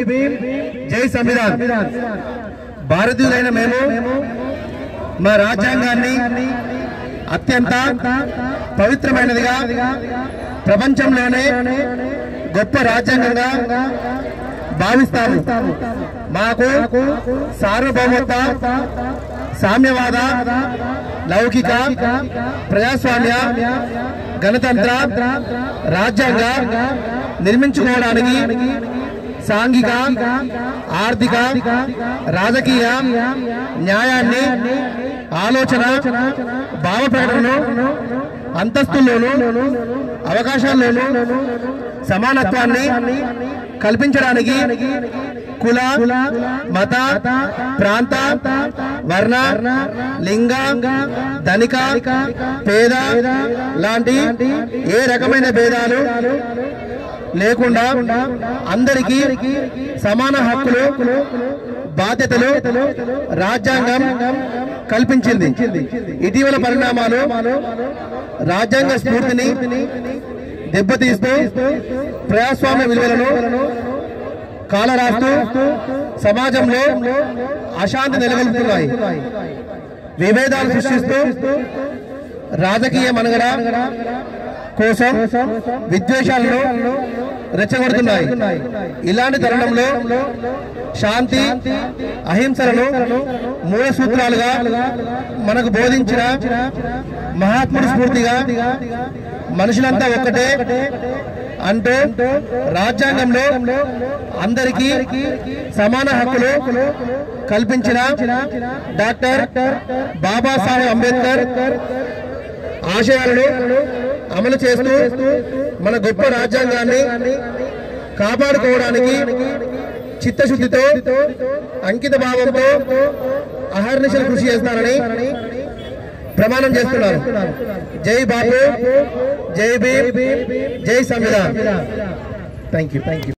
భీమ్ జై సంవిధాన్ భారతీయులైన మేము మా రాజ్యాంగాన్ని అత్యంత పవిత్రమైనదిగా ప్రపంచంలోనే గొప్ప రాజ్యాంగంగా భావిస్తాము। మాకు సార్వభౌమత్వ సామ్యవాద లౌకిక ప్రజాస్వామ్య గణతంత్ర రాజ్యాంగ నిర్మించుకోవడానికి సాంఘిక ఆర్థిక రాజకీయ న్యాయాన్ని ఆలోచన భావ ప్రకటనను అంతస్తుల్లోనూ అవకాశాల్లోనూ సమానత్వాన్ని కల్పించడానికి కుల మత ప్రాంత వర్ణ లింగ ధనిక పేద లాంటి ఏ రకమైన భేదాలు లేకుండా అందరికీ సమాన హక్కులు బాధ్యతలు రాజ్యాంగం కల్పించింది। ఇటీవల పరిణామాలు రాజ్యాంగ స్ఫూర్తిని దెబ్బతీస్తూ ప్రజాస్వామ్య విలువలను కాలరాస్తూ సమాజంలో అశాంతి నెలకొల్పుతున్నాయి, విభేదాలు సృష్టిస్తూ రాజకీయ మనుగడ కోసం విద్వేషాలను రెచ్చగొడుతున్నాయి। ఇలాంటి తరుణంలో శాంతి అహింసలను మూల సూత్రాలుగా మనకు బోధించిన మహాత్ముడి స్ఫూర్తిగా మనుషులంతా ఒక్కటే అంటూ రాజ్యాంగంలో అందరికీ సమాన హక్కులు కల్పించిన డాక్టర్ బాబాసాహెబ్ అంబేద్కర్ ఆశయాలను అమలు చేస్తూ మన గొప్ప రాజ్యాంగాన్ని కాపాడుకోవడానికి చిత్తశుద్ధితో అంకిత భావంతో అహర్నిశలు కృషి చేస్తారని ప్రమాణం చేస్తున్నారు। జై బాపు, జై భీమ్, జై సంవిధాన్। Thank you.